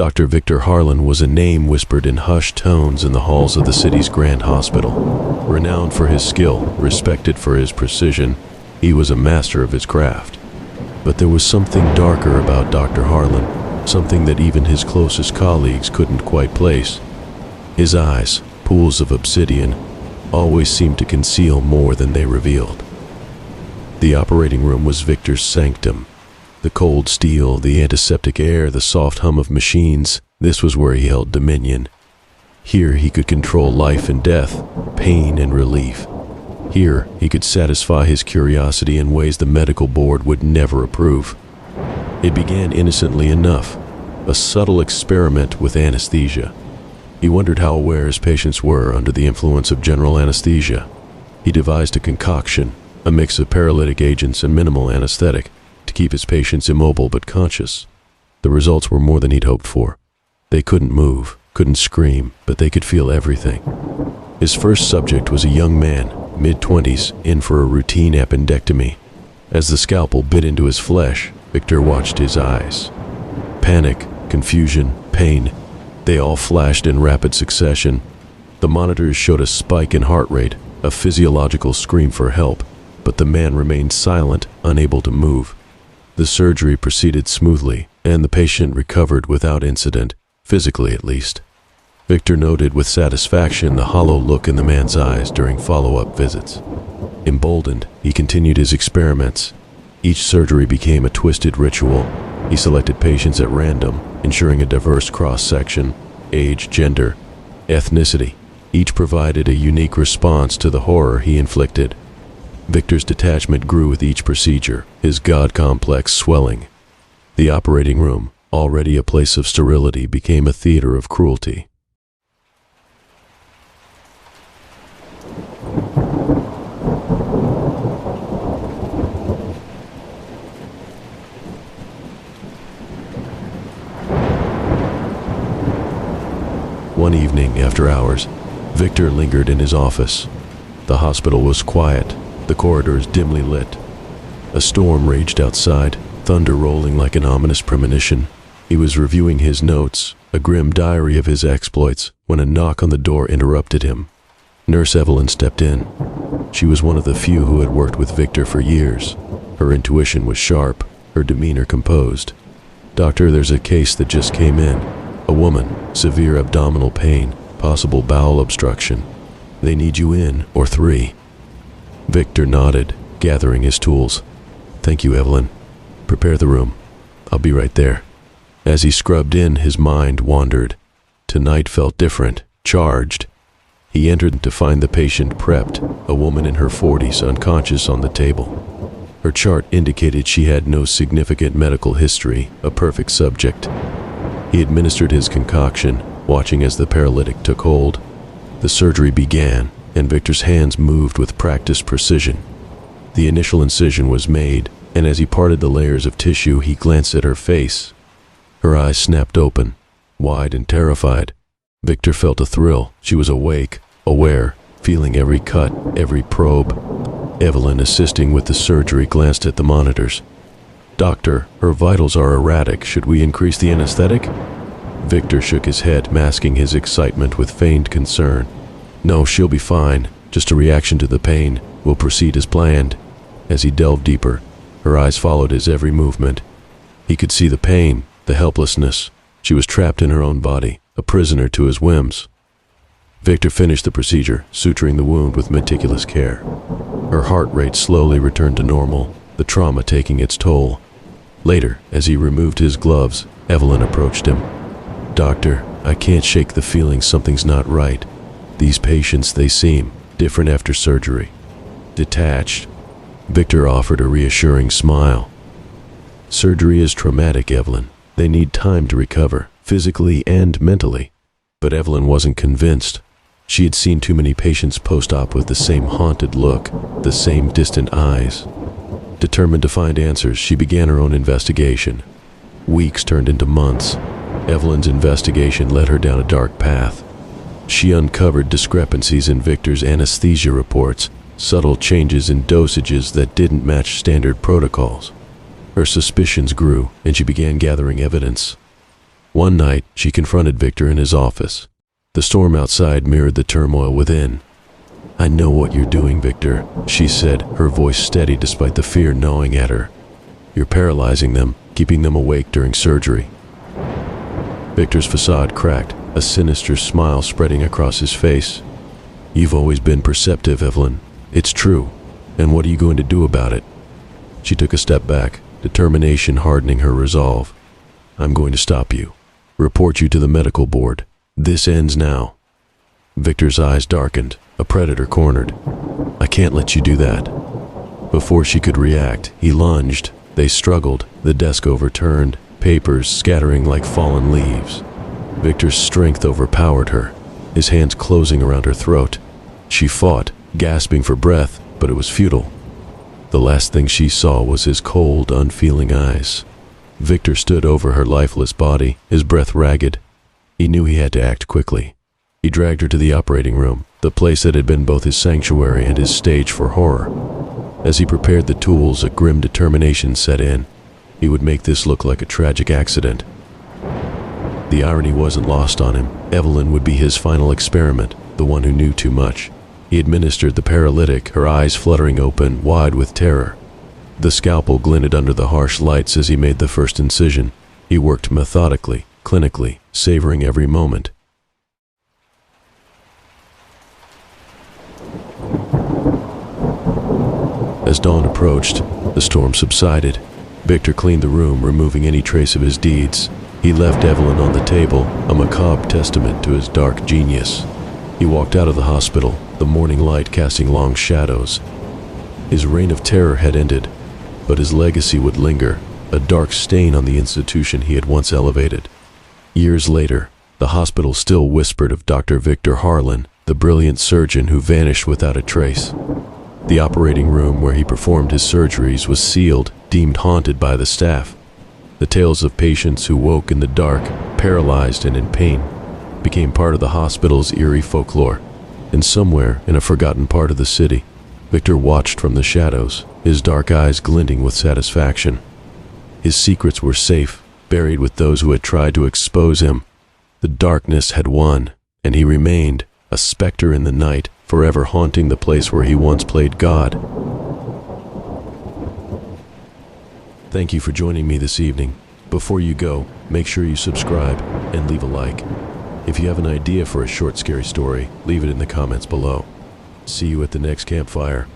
Dr. Victor Harlan was a name whispered in hushed tones in the halls of the city's grand hospital. Renowned for his skill, respected for his precision, he was a master of his craft. But there was something darker about Dr. Harlan, something that even his closest colleagues couldn't quite place. His eyes, pools of obsidian, always seemed to conceal more than they revealed. The operating room was Victor's sanctum. The cold steel, the antiseptic air, the soft hum of machines, this was where he held dominion. Here he could control life and death, pain and relief. Here he could satisfy his curiosity in ways the medical board would never approve. It began innocently enough, a subtle experiment with anesthesia. He wondered how aware his patients were under the influence of general anesthesia. He devised a concoction, a mix of paralytic agents and minimal anesthetic, to keep his patients immobile but conscious. The results were more than he'd hoped for. They couldn't move, couldn't scream, but they could feel everything. His first subject was a young man, mid-20s, in for a routine appendectomy. As the scalpel bit into his flesh, Victor watched his eyes. Panic, confusion, pain, they all flashed in rapid succession. The monitors showed a spike in heart rate, a physiological scream for help, but the man remained silent, unable to move. The surgery proceeded smoothly, and the patient recovered without incident, physically at least. Victor noted with satisfaction the hollow look in the man's eyes during follow-up visits. Emboldened, he continued his experiments. Each surgery became a twisted ritual. He selected patients at random, ensuring a diverse cross-section, age, gender, ethnicity. Each provided a unique response to the horror he inflicted. Victor's detachment grew with each procedure, his God complex swelling. The operating room, already a place of sterility, became a theater of cruelty. One evening, after hours, Victor lingered in his office. The hospital was quiet, the corridors dimly lit. A storm raged outside, thunder rolling like an ominous premonition. He was reviewing his notes, a grim diary of his exploits, when a knock on the door interrupted him. Nurse Evelyn stepped in. She was one of the few who had worked with Victor for years. Her intuition was sharp, her demeanor composed. "Doctor, there's a case that just came in. A woman, severe abdominal pain, possible bowel obstruction. They need you in, or 3. Victor nodded, gathering his tools. "Thank you, Evelyn. Prepare the room. I'll be right there." As he scrubbed in, his mind wandered. Tonight felt different, charged. He entered to find the patient prepped, a woman in her 40s, unconscious on the table. Her chart indicated she had no significant medical history, a perfect subject. He administered his concoction, watching as the paralytic took hold. The surgery began, and Victor's hands moved with practiced precision. The initial incision was made, and as he parted the layers of tissue, he glanced at her face. Her eyes snapped open, wide and terrified. Victor felt a thrill. She was awake, aware, feeling every cut, every probe. Evelyn, assisting with the surgery, glanced at the monitors. "Doctor, her vitals are erratic. Should we increase the anesthetic?" Victor shook his head, masking his excitement with feigned concern. "No, she'll be fine. Just a reaction to the pain. We'll proceed as planned." As he delved deeper, her eyes followed his every movement. He could see the pain, the helplessness. She was trapped in her own body, a prisoner to his whims. Victor finished the procedure, suturing the wound with meticulous care. Her heart rate slowly returned to normal, the trauma taking its toll. Later, as he removed his gloves, Evelyn approached him. "Doctor, I can't shake the feeling something's not right. These patients, they seem different after surgery. Detached." Victor offered a reassuring smile. "Surgery is traumatic, Evelyn. They need time to recover, physically and mentally." But Evelyn wasn't convinced. She had seen too many patients post-op with the same haunted look, the same distant eyes. Determined to find answers, she began her own investigation. Weeks turned into months. Evelyn's investigation led her down a dark path. She uncovered discrepancies in Victor's anesthesia reports, subtle changes in dosages that didn't match standard protocols. Her suspicions grew, and she began gathering evidence. One night, she confronted Victor in his office. The storm outside mirrored the turmoil within. "I know what you're doing, Victor," she said, her voice steady despite the fear gnawing at her. "You're paralyzing them, keeping them awake during surgery." Victor's facade cracked, a sinister smile spreading across his face. "You've always been perceptive, Evelyn. It's true. And what are you going to do about it?" She took a step back, determination hardening her resolve. "I'm going to stop you. Report you to the medical board. This ends now." Victor's eyes darkened, a predator cornered. "I can't let you do that." Before she could react, he lunged. They struggled, the desk overturned, papers scattering like fallen leaves. Victor's strength overpowered her, his hands closing around her throat. She fought, gasping for breath, but it was futile. The last thing she saw was his cold, unfeeling eyes. Victor stood over her lifeless body, his breath ragged. He knew he had to act quickly. He dragged her to the operating room, the place that had been both his sanctuary and his stage for horror. As he prepared the tools, a grim determination set in. He would make this look like a tragic accident. The irony wasn't lost on him. Evelyn would be his final experiment, the one who knew too much. He administered the paralytic, her eyes fluttering open, wide with terror. The scalpel glinted under the harsh lights as he made the first incision. He worked methodically, clinically, savoring every moment. As dawn approached, the storm subsided. Victor cleaned the room, removing any trace of his deeds. He left Evelyn on the table, a macabre testament to his dark genius. He walked out of the hospital, the morning light casting long shadows. His reign of terror had ended, but his legacy would linger, a dark stain on the institution he had once elevated. Years later, the hospital still whispered of Dr. Victor Harlan, the brilliant surgeon who vanished without a trace. The operating room where he performed his surgeries was sealed, deemed haunted by the staff. The tales of patients who woke in the dark, paralyzed and in pain, became part of the hospital's eerie folklore. And somewhere in a forgotten part of the city, Victor watched from the shadows, his dark eyes glinting with satisfaction. His secrets were safe, buried with those who had tried to expose him. The darkness had won, and he remained, a specter in the night, forever haunting the place where he once played God. Thank you for joining me this evening. Before you go, make sure you subscribe and leave a like. If you have an idea for a short, scary story, leave it in the comments below. See you at the next campfire.